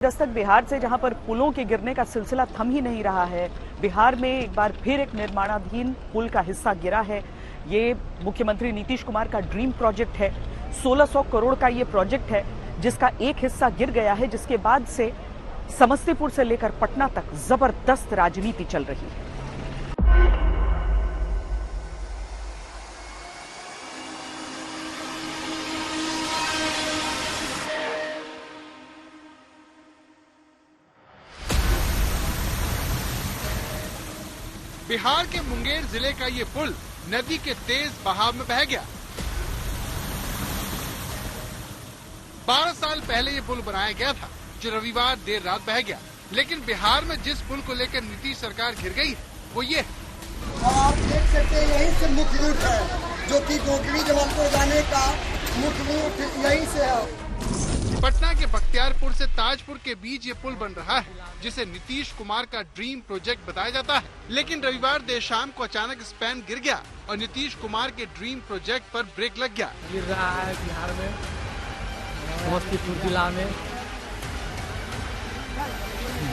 दस्तक बिहार से, जहां पर पुलों के गिरने का सिलसिला थम ही नहीं रहा है। बिहार में एक बार फिर एक निर्माणाधीन पुल का हिस्सा गिरा है। ये मुख्यमंत्री नीतीश कुमार का ड्रीम प्रोजेक्ट है। 1600 करोड़ का ये प्रोजेक्ट है, जिसका एक हिस्सा गिर गया है, जिसके बाद से समस्तीपुर से लेकर पटना तक जबरदस्त राजनीति चल रही है। बिहार के मुंगेर जिले का ये पुल नदी के तेज बहाव में बह गया। 12 साल पहले ये पुल बनाया गया था, जो रविवार देर रात बह गया। लेकिन बिहार में जिस पुल को लेकर नीतीश सरकार घिर गई है, वो ये है। आप देख सकते हैं, यही से मुख्य रूट है, जो कि गोकरी जबलपुर जाने का मुख्य रूट यही से है। पटना के बख्तियारपुर से ताजपुर के बीच ये पुल बन रहा है, जिसे नीतीश कुमार का ड्रीम प्रोजेक्ट बताया जाता है। लेकिन रविवार देर शाम को अचानक स्पैन गिर गया और नीतीश कुमार के ड्रीम प्रोजेक्ट पर ब्रेक लग गया। गिर रहा है बिहार में, समस्तीपुर जिला में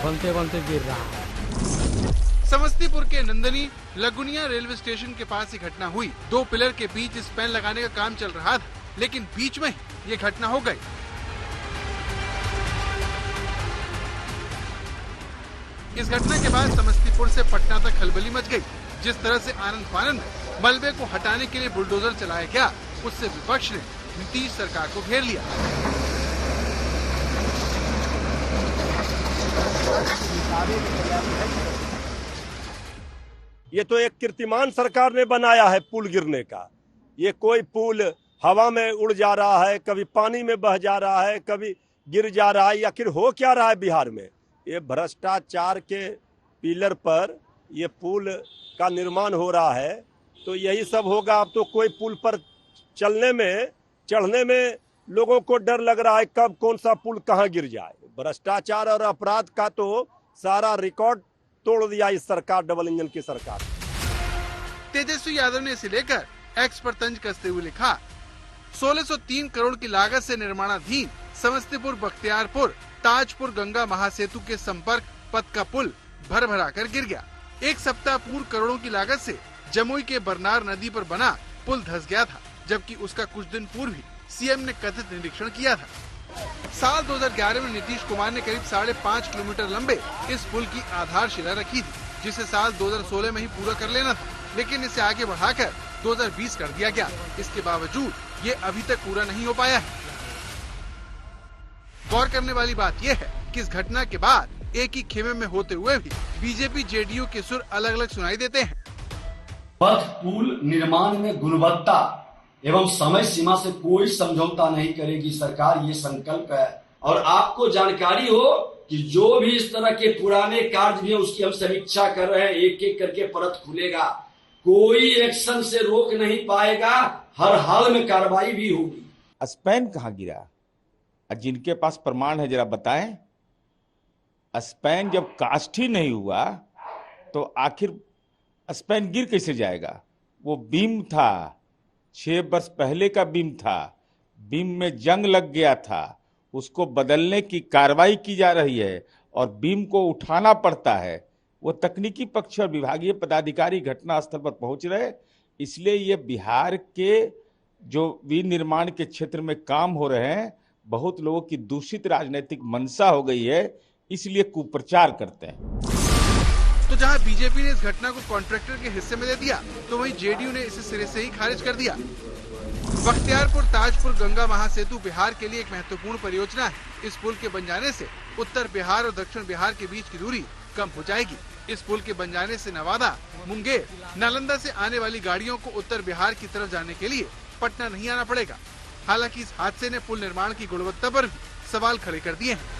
बनते बनते गिर रहा है। समस्तीपुर के नंदनी लगुनिया रेलवे स्टेशन के पास ये घटना हुई। 2 पिलर के बीच स्पैन लगाने का काम चल रहा था, लेकिन बीच में ये घटना हो गई। इस घटना के बाद समस्तीपुर से पटना तक खलबली मच गई। जिस तरह से आनंद फानंद में मलबे को हटाने के लिए बुलडोजर चलाया गया, उससे विपक्ष ने नीतीश सरकार को घेर लिया। ये तो एक कीर्तिमान सरकार ने बनाया है पुल गिरने का। ये कोई पुल हवा में उड़ जा रहा है, कभी पानी में बह जा रहा है, कभी गिर जा रहा है। आखिर हो क्या रहा है बिहार में? ये भ्रष्टाचार के पिलर पर ये पुल का निर्माण हो रहा है, तो यही सब होगा। अब तो कोई पुल पर चलने में, चढ़ने में लोगों को डर लग रहा है, कब कौन सा पुल कहां गिर जाए। भ्रष्टाचार और अपराध का तो सारा रिकॉर्ड तोड़ दिया इस सरकार, डबल इंजन की सरकार। तेजस्वी यादव ने इसे लेकर एक्स पर तंज कसते हुए लिखा, 1603 करोड़ की लागत से निर्माणाधीन समस्तीपुर बख्तियारपुर ताजपुर गंगा महासेतु के संपर्क पथ का पुल भर कर गिर गया। एक सप्ताह पूर्व करोड़ों की लागत से जमुई के बरनार नदी पर बना पुल धंस गया था, जबकि उसका कुछ दिन पूर्व ही सीएम ने कथित निरीक्षण किया था। साल 2011 में नीतीश कुमार ने करीब 5.5 किलोमीटर लंबे इस पुल की आधारशिला रखी थी, जिसे साल 2016 में ही पूरा कर लेना था, लेकिन इसे आगे बढ़ाकर 2020 कर दिया गया। इसके बावजूद ये अभी तक पूरा नहीं हो पाया है। गौर करने वाली बात यह है कि इस घटना के बाद एक ही खेमे में होते हुए भी बीजेपी जेडीयू के सुर अलग अलग सुनाई देते हैं। पथ पुल निर्माण में गुणवत्ता एवं समय सीमा से कोई समझौता नहीं करेगी सरकार, ये संकल्प है। और आपको जानकारी हो कि जो भी इस तरह के पुराने कार्य भी है, उसकी हम समीक्षा कर रहे हैं। एक एक करके परत खुलेगा, कोई एक्शन से रोक नहीं पाएगा, हर हाल में कार्रवाई भी होगी। स्पैन कहाँ गिरा? जिनके पास प्रमाण है जरा बताएं। स्पैन जब कास्ट ही नहीं हुआ तो आखिर स्पैन गिर कैसे जाएगा? वो बीम था, 6 वर्ष पहले का बीम था, बीम में जंग लग गया था, उसको बदलने की कार्रवाई की जा रही है और बीम को उठाना पड़ता है। वो तकनीकी पक्ष और विभागीय पदाधिकारी घटनास्थल पर पहुंच रहे, इसलिए ये बिहार के जो विनिर्माण के क्षेत्र में काम हो रहे हैं, बहुत लोगों की दूषित राजनीतिक मंशा हो गई है, इसलिए कुप्रचार करते हैं। तो जहां बीजेपी ने इस घटना को कॉन्ट्रैक्टर के हिस्से में दे दिया, तो वहीं जेडीयू ने इसे सिरे से ही खारिज कर दिया। बख्तियारपुर ताजपुर गंगा महासेतु बिहार के लिए एक महत्वपूर्ण परियोजना है। इस पुल के बन जाने से उत्तर बिहार और दक्षिण बिहार के बीच की दूरी कम हो जाएगी। इस पुल के बन जाने से नवादा, मुंगेर, नालंदा से आने वाली गाड़ियों को उत्तर बिहार की तरफ जाने के लिए पटना नहीं आना पड़ेगा। हालांकि इस हादसे ने पुल निर्माण की गुणवत्ता पर भी सवाल खड़े कर दिए हैं।